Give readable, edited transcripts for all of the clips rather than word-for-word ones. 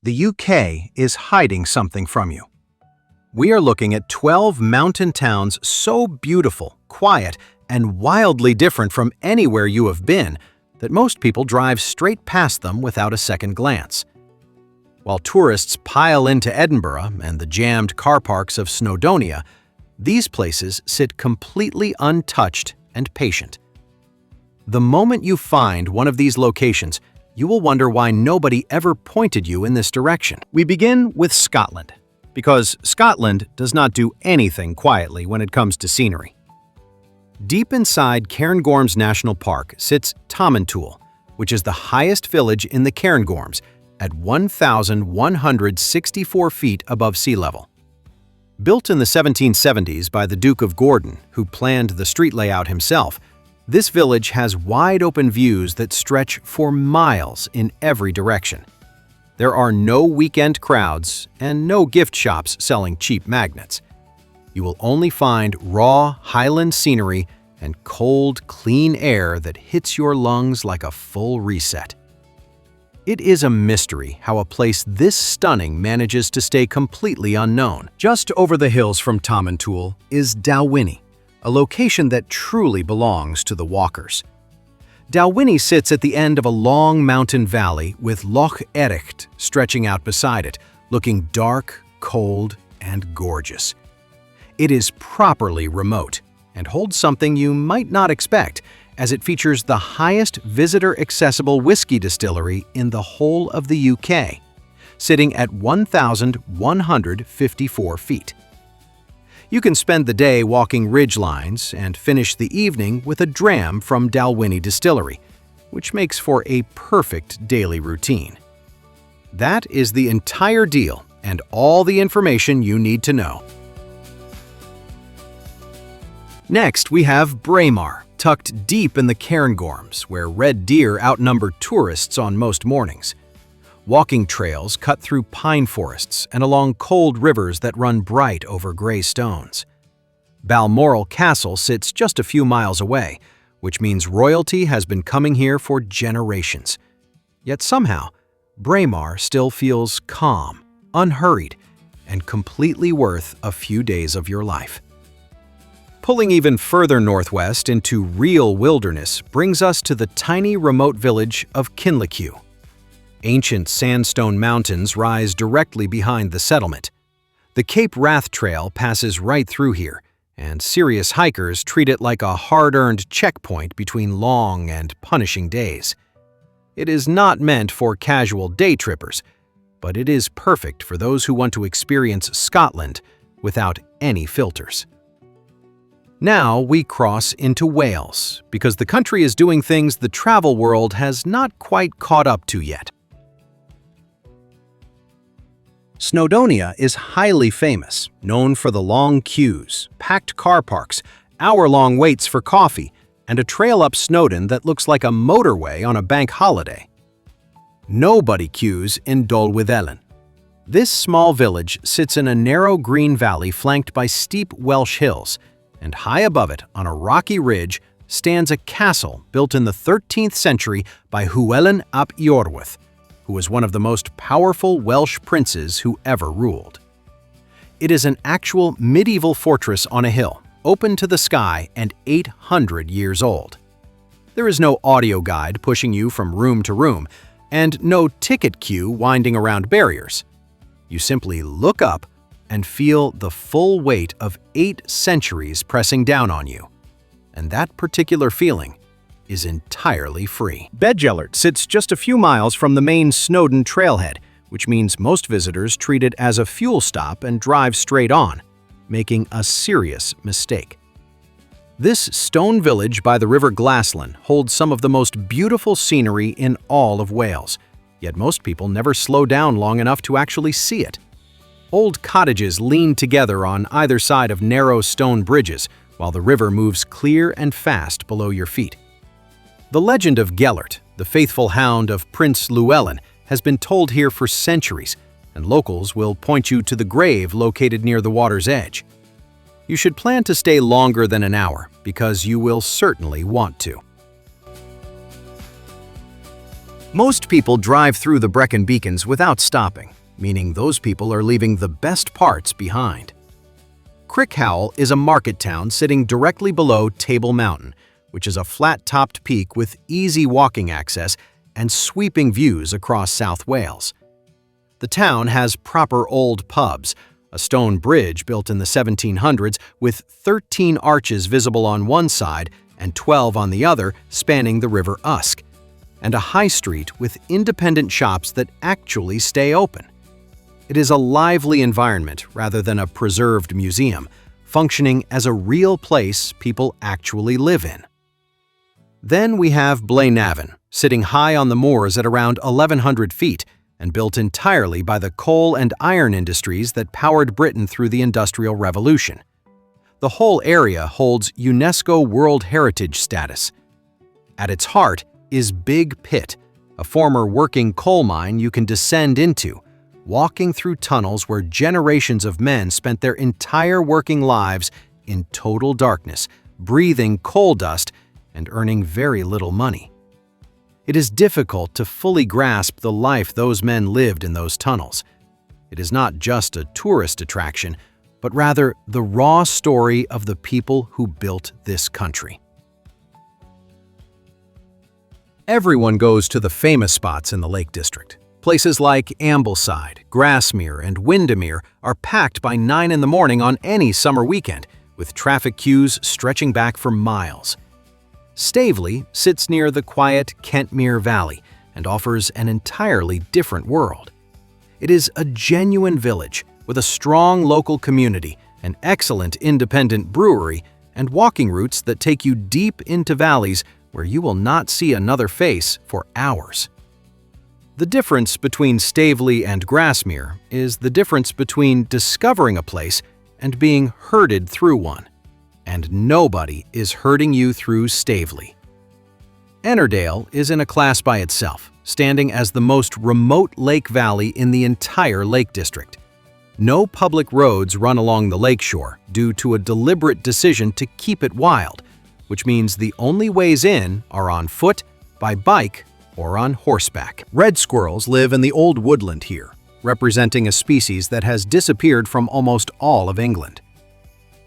The UK is hiding something from you. We are looking at 12 mountain towns so beautiful, quiet, and wildly different from anywhere you have been that most people drive straight past them without a second glance. While tourists pile into Edinburgh and the jammed car parks of Snowdonia, these places sit completely untouched and patient. The moment you find one of these locations, you will wonder why nobody ever pointed you in this direction. We begin with Scotland, because Scotland does not do anything quietly when it comes to scenery. Deep inside Cairngorms National Park sits Tomintoul, which is the highest village in the Cairngorms at 1,164 feet above sea level. Built in the 1770s by the Duke of Gordon, who planned the street layout himself, this village has wide-open views that stretch for miles in every direction. There are no weekend crowds and no gift shops selling cheap magnets. You will only find raw highland scenery and cold, clean air that hits your lungs like a full reset. It is a mystery how a place this stunning manages to stay completely unknown. Just over the hills from Tomintoul is Dalwhinnie, a location that truly belongs to the walkers. Dalwhinnie sits at the end of a long mountain valley with Loch Ericht stretching out beside it, looking dark, cold, and gorgeous. It is properly remote and holds something you might not expect, as it features the highest visitor-accessible whiskey distillery in the whole of the UK, sitting at 1,154 feet. You can spend the day walking ridgelines and finish the evening with a dram from Dalwhinnie Distillery, which makes for a perfect daily routine. That is the entire deal and all the information you need to know. Next, we have Braemar, tucked deep in the Cairngorms, where red deer outnumber tourists on most mornings. Walking trails cut through pine forests and along cold rivers that run bright over gray stones. Balmoral Castle sits just a few miles away, which means royalty has been coming here for generations. Yet somehow, Braemar still feels calm, unhurried, and completely worth a few days of your life. Pulling even further northwest into real wilderness brings us to the tiny remote village of Kinlochewe. Ancient sandstone mountains rise directly behind the settlement. The Cape Wrath Trail passes right through here, and serious hikers treat it like a hard-earned checkpoint between long and punishing days. It is not meant for casual day trippers, but it is perfect for those who want to experience Scotland without any filters. Now we cross into Wales, because the country is doing things the travel world has not quite caught up to yet. Snowdonia is highly famous, known for the long queues, packed car parks, hour-long waits for coffee, and a trail up Snowdon that looks like a motorway on a bank holiday. Nobody queues in Dolwyddelan. This small village sits in a narrow green valley flanked by steep Welsh hills, and high above it, on a rocky ridge, stands a castle built in the 13th century by Llywelyn ap Iorwerth, who was one of the most powerful Welsh princes who ever ruled. It is an actual medieval fortress on a hill, open to the sky and 800 years old. There is no audio guide pushing you from room to room, and no ticket queue winding around barriers. You simply look up and feel the full weight of 8 centuries pressing down on you. And that particular feeling is entirely free. Beddgelert sits just a few miles from the main Snowdon trailhead, which means most visitors treat it as a fuel stop and drive straight on, making a serious mistake. This stone village by the River Glaslyn holds some of the most beautiful scenery in all of Wales, yet most people never slow down long enough to actually see it. Old cottages lean together on either side of narrow stone bridges, while the river moves clear and fast below your feet. The legend of Gelert, the faithful hound of Prince Llewellyn, has been told here for centuries, and locals will point you to the grave located near the water's edge. You should plan to stay longer than an hour, because you will certainly want to. Most people drive through the Brecon Beacons without stopping, meaning those people are leaving the best parts behind. Crickhowell is a market town sitting directly below Table Mountain, which is a flat-topped peak with easy walking access and sweeping views across South Wales. The town has proper old pubs, a stone bridge built in the 1700s with 13 arches visible on one side and 12 on the other spanning the River Usk, and a high street with independent shops that actually stay open. It is a lively environment rather than a preserved museum, functioning as a real place people actually live in. Then we have Blaenavon, sitting high on the moors at around 1,100 feet and built entirely by the coal and iron industries that powered Britain through the Industrial Revolution. The whole area holds UNESCO World Heritage status. At its heart is Big Pit, a former working coal mine you can descend into, walking through tunnels where generations of men spent their entire working lives in total darkness, breathing coal dust and earning very little money. It is difficult to fully grasp the life those men lived in those tunnels. It is not just a tourist attraction, but rather the raw story of the people who built this country. Everyone goes to the famous spots in the Lake District. Places like Ambleside, Grasmere, and Windermere are packed by 9 in the morning on any summer weekend, with traffic queues stretching back for miles. Staveley sits near the quiet Kentmere Valley and offers an entirely different world. It is a genuine village with a strong local community, an excellent independent brewery, and walking routes that take you deep into valleys where you will not see another face for hours. The difference between Staveley and Grasmere is the difference between discovering a place and being herded through one. And nobody is herding you through Staveley. Ennerdale is in a class by itself, standing as the most remote lake valley in the entire Lake District. No public roads run along the lakeshore due to a deliberate decision to keep it wild, which means the only ways in are on foot, by bike, or on horseback. Red squirrels live in the old woodland here, representing a species that has disappeared from almost all of England.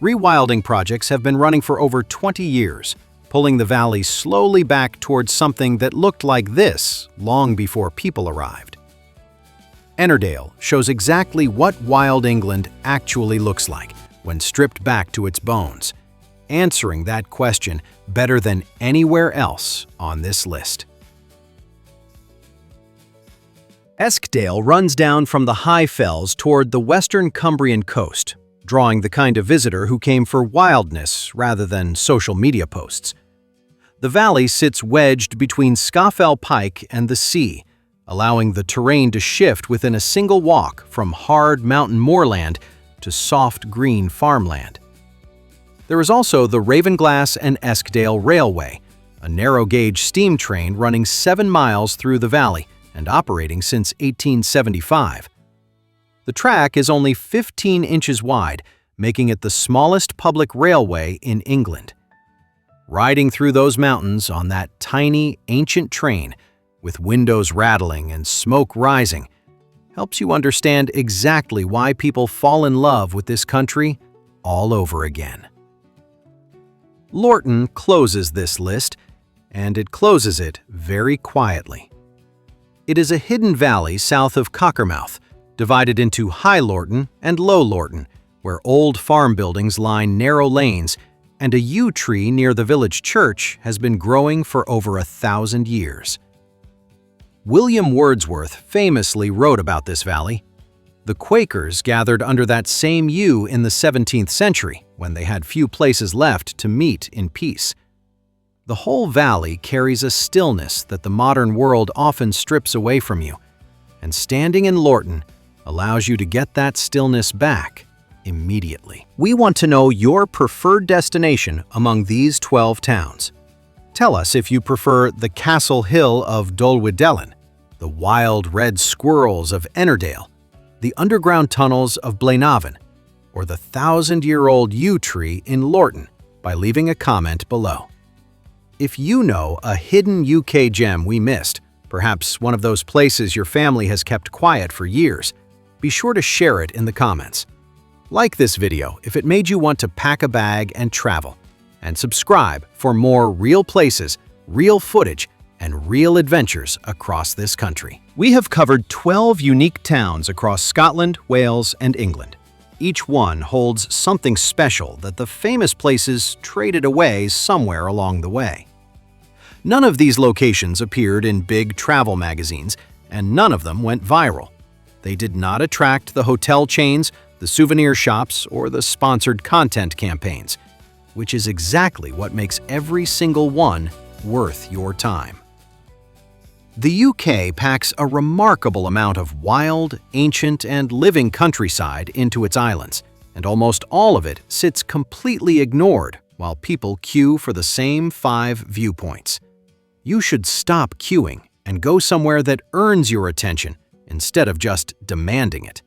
Rewilding projects have been running for over 20 years, pulling the valley slowly back towards something that looked like this long before people arrived. Ennerdale shows exactly what wild England actually looks like when stripped back to its bones, answering that question better than anywhere else on this list. Eskdale runs down from the high fells toward the western Cumbrian coast, drawing the kind of visitor who came for wildness rather than social media posts. The valley sits wedged between Scafell Pike and the sea, allowing the terrain to shift within a single walk from hard mountain moorland to soft green farmland. There is also the Ravenglass and Eskdale Railway, a narrow-gauge steam train running 7 miles through the valley and operating since 1875. The track is only 15 inches wide, making it the smallest public railway in England. Riding through those mountains on that tiny, ancient train, with windows rattling and smoke rising, helps you understand exactly why people fall in love with this country all over again. Lorton closes this list, and it closes it very quietly. It is a hidden valley south of Cockermouth, divided into High Lorton and Low Lorton, where old farm buildings line narrow lanes, and a yew tree near the village church has been growing for over 1,000 years. William Wordsworth famously wrote about this valley. The Quakers gathered under that same yew in the 17th century, when they had few places left to meet in peace. The whole valley carries a stillness that the modern world often strips away from you, and standing in Lorton allows you to get that stillness back immediately. We want to know your preferred destination among these 12 towns. Tell us if you prefer the Castle Hill of Dolwyddelan, the wild red squirrels of Ennerdale, the underground tunnels of Blaenavon, or the 1,000-year-old yew tree in Lorton by leaving a comment below. If you know a hidden UK gem we missed, Perhaps one of those places your family has kept quiet for years. Be sure to share it in the comments. Like this video if it made you want to pack a bag and travel. And subscribe for more real places, real footage, and real adventures across this country. We have covered 12 unique towns across Scotland, Wales, and England. Each one holds something special that the famous places traded away somewhere along the way. None of these locations appeared in big travel magazines, and none of them went viral. They did not attract the hotel chains, the souvenir shops, or the sponsored content campaigns, which is exactly what makes every single one worth your time. The UK packs a remarkable amount of wild, ancient, and living countryside into its islands, and almost all of it sits completely ignored while people queue for the same 5 viewpoints. You should stop queuing and go somewhere that earns your attention instead of just demanding it.